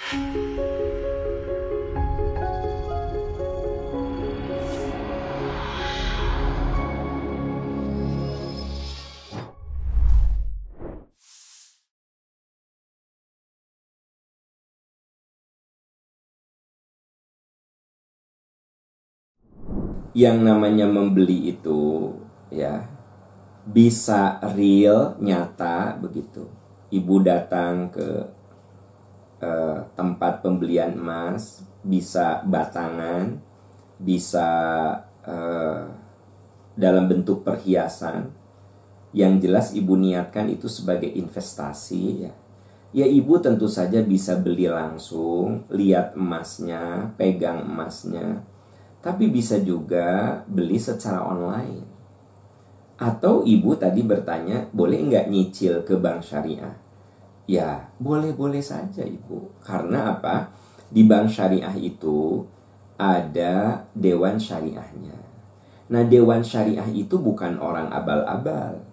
Yang namanya membeli itu ya bisa real, nyata begitu. Ibu datang ke tempat pembelian emas, bisa batangan, bisa dalam bentuk perhiasan. Yang jelas ibu niatkan itu sebagai investasi ya. Ya ibu tentu saja bisa beli langsung, lihat emasnya, pegang emasnya. Tapi bisa juga beli secara online. Atau ibu tadi bertanya, boleh nggak nyicil ke bank syariah? Ya, boleh-boleh saja ibu. Karena apa? Di bank syariah itu ada dewan syariahnya. Nah, dewan syariah itu bukan orang abal-abal.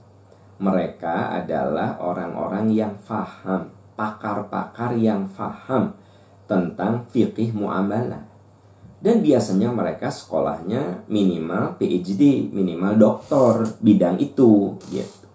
Mereka adalah orang-orang yang faham, pakar-pakar yang faham tentang fikih muamalah. Dan biasanya mereka sekolahnya minimal PhD, minimal doktor bidang itu gitu.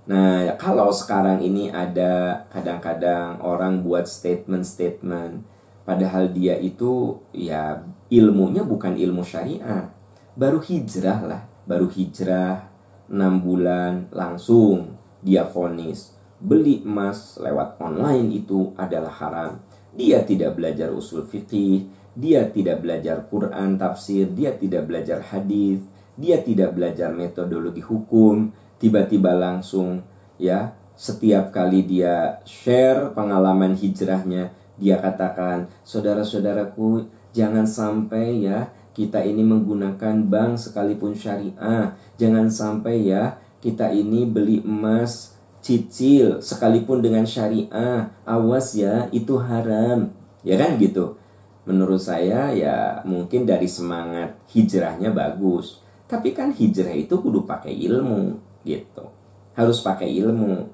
Nah, kalau sekarang ini ada kadang-kadang orang buat statement-statement, padahal dia itu ya ilmunya bukan ilmu syariah. Baru hijrah lah, baru hijrah 6 bulan langsung dia vonis beli emas lewat online itu adalah haram. Dia tidak belajar usul fikih, dia tidak belajar Quran tafsir, dia tidak belajar hadis, dia tidak belajar metodologi hukum. Tiba-tiba langsung ya, setiap kali dia share pengalaman hijrahnya, dia katakan, saudara-saudaraku, jangan sampai ya kita ini menggunakan bank sekalipun syariah. Jangan sampai ya kita ini beli emas cicil sekalipun dengan syariah. Awas ya, itu haram. Ya kan gitu. Menurut saya ya mungkin dari semangat hijrahnya bagus. Tapi kan hijrah itu kudu pakai ilmu gitu. Harus pakai ilmu.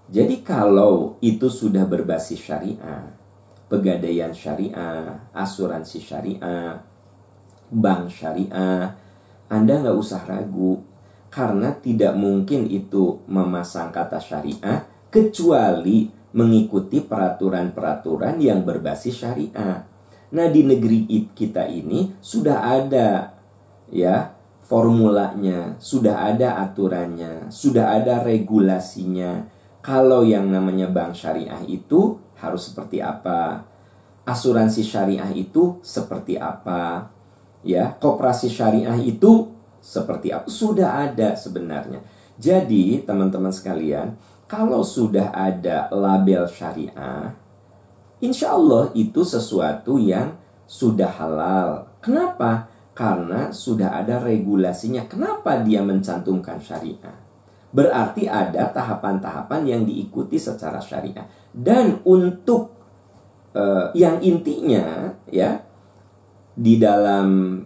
Jadi kalau itu sudah berbasis syariah, pegadaian syariah, asuransi syariah, bank syariah, Anda nggak usah ragu. Karena tidak mungkin itu memasang kata syariah kecuali mengikuti peraturan-peraturan yang berbasis syariah. Nah, di negeri kita ini sudah ada ya formulanya, sudah ada aturannya, sudah ada regulasinya. Kalau yang namanya bank syariah itu harus seperti apa? Asuransi syariah itu seperti apa? Ya, koperasi syariah itu seperti apa? Sudah ada sebenarnya. Jadi, teman-teman sekalian, kalau sudah ada label syariah, insya Allah itu sesuatu yang sudah halal. Kenapa? Karena sudah ada regulasinya. Kenapa dia mencantumkan syariah? Berarti ada tahapan-tahapan yang diikuti secara syariah. Dan untuk yang intinya ya, di dalam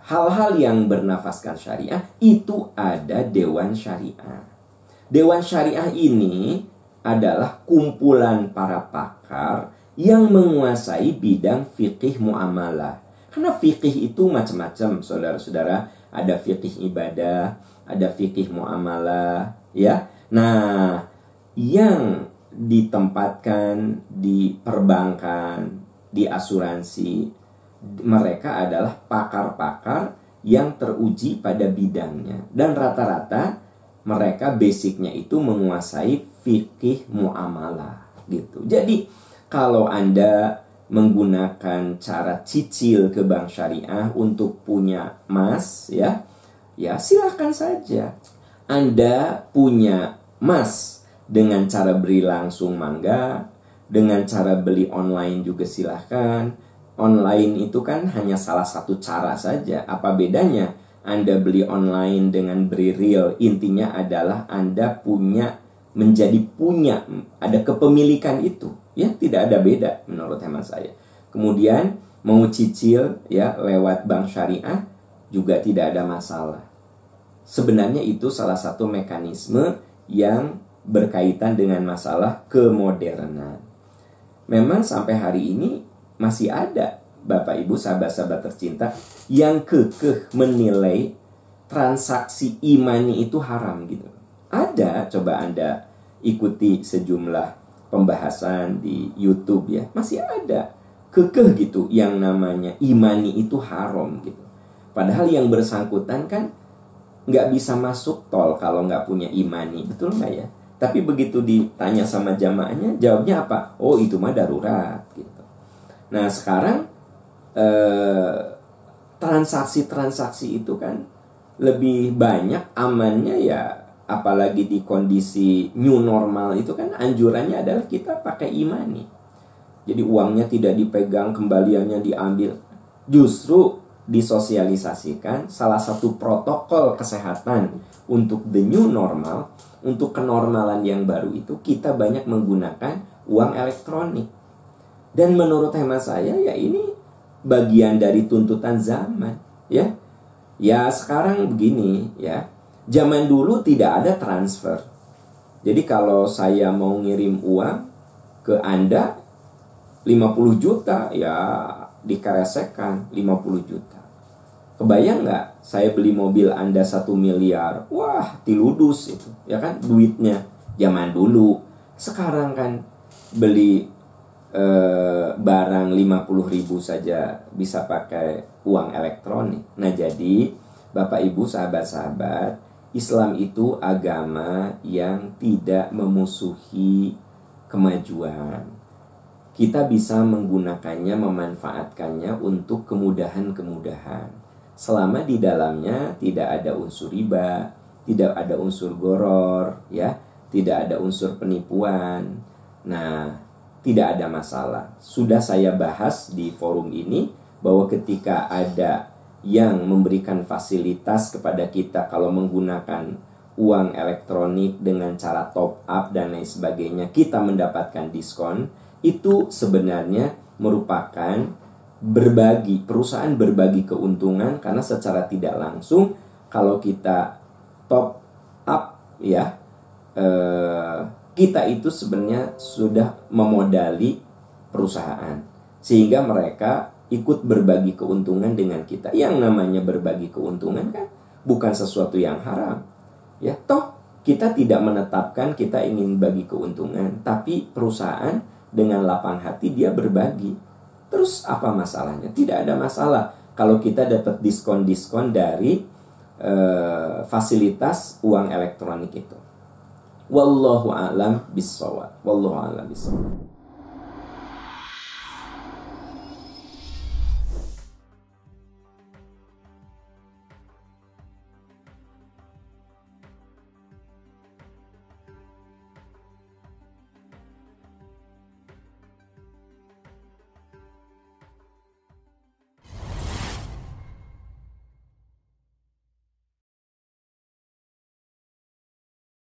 hal-hal yang bernafaskan syariah itu ada dewan syariah. Dewan syariah ini adalah kumpulan para pakar yang menguasai bidang fikih muamalah. Karena fikih itu macam-macam, saudara-saudara. Ada fikih ibadah, ada fikih muamalah, ya. Nah, yang ditempatkan di perbankan, di asuransi, mereka adalah pakar-pakar yang teruji pada bidangnya. Dan rata-rata mereka basicnya itu menguasai fikih muamalah gitu. Jadi kalau Anda menggunakan cara cicil ke bank syariah untuk punya emas ya, ya silahkan saja. Anda punya emas dengan cara beli langsung mangga, dengan cara beli online juga silahkan. Online itu kan hanya salah satu cara saja. Apa bedanya Anda beli online dengan beli real? Intinya adalah Anda menjadi punya, ada kepemilikan itu. Ya, tidak ada beda menurut hemat saya. Kemudian mau cicil ya lewat bank syariah juga tidak ada masalah. Sebenarnya itu salah satu mekanisme yang berkaitan dengan masalah kemodernan. memang sampai hari ini masih ada Bapak Ibu sahabat-sahabat tercinta yang kekeh menilai transaksi e-money itu haram gitu. Ada, coba Anda ikuti sejumlah pembahasan di YouTube ya, masih ada kekeh gitu yang namanya e-money itu haram gitu. Padahal yang bersangkutan kan nggak bisa masuk tol kalau nggak punya e-money, betul nggak ya? Tapi begitu ditanya sama jamaahnya, jawabnya apa? Oh, itu mah darurat gitu. Nah sekarang transaksi-transaksi itu kan lebih banyak amannya ya, apalagi di kondisi new normal itu kan anjurannya adalah kita pakai e-money. Jadi uangnya tidak dipegang, kembaliannya diambil. Justru disosialisasikan salah satu protokol kesehatan untuk the new normal, untuk kenormalan yang baru itu kita banyak menggunakan uang elektronik. Dan menurut hemat saya ya ini bagian dari tuntutan zaman ya. Ya sekarang begini ya. Zaman dulu tidak ada transfer. Jadi kalau saya mau ngirim uang ke Anda 50 juta ya dikeresekkan 50 juta. Kebayang nggak saya beli mobil Anda 1 miliar? Wah, tiludus itu, ya kan duitnya zaman dulu. Sekarang kan beli barang 50.000 saja bisa pakai uang elektronik. Nah, jadi Bapak Ibu sahabat-sahabat, Islam itu agama yang tidak memusuhi kemajuan. Kita bisa menggunakannya, memanfaatkannya untuk kemudahan-kemudahan. Selama di dalamnya tidak ada unsur riba, tidak ada unsur goror, ya, tidak ada unsur penipuan. Nah, tidak ada masalah. Sudah saya bahas di forum ini bahwa ketika ada yang memberikan fasilitas kepada kita kalau menggunakan uang elektronik dengan cara top up dan lain sebagainya, kita mendapatkan diskon. Itu sebenarnya merupakan berbagi, perusahaan berbagi keuntungan, karena secara tidak langsung kalau kita top up ya, kita itu sebenarnya sudah memodali perusahaan sehingga mereka ikut berbagi keuntungan dengan kita. Yang namanya berbagi keuntungan kan bukan sesuatu yang haram ya, toh kita tidak menetapkan kita ingin bagi keuntungan, tapi perusahaan dengan lapang hati dia berbagi. Terus apa masalahnya? Tidak ada masalah kalau kita dapat diskon-diskon dari fasilitas uang elektronik itu. Wallahu a'lam bishawab. Wallahu a'lam bishawab.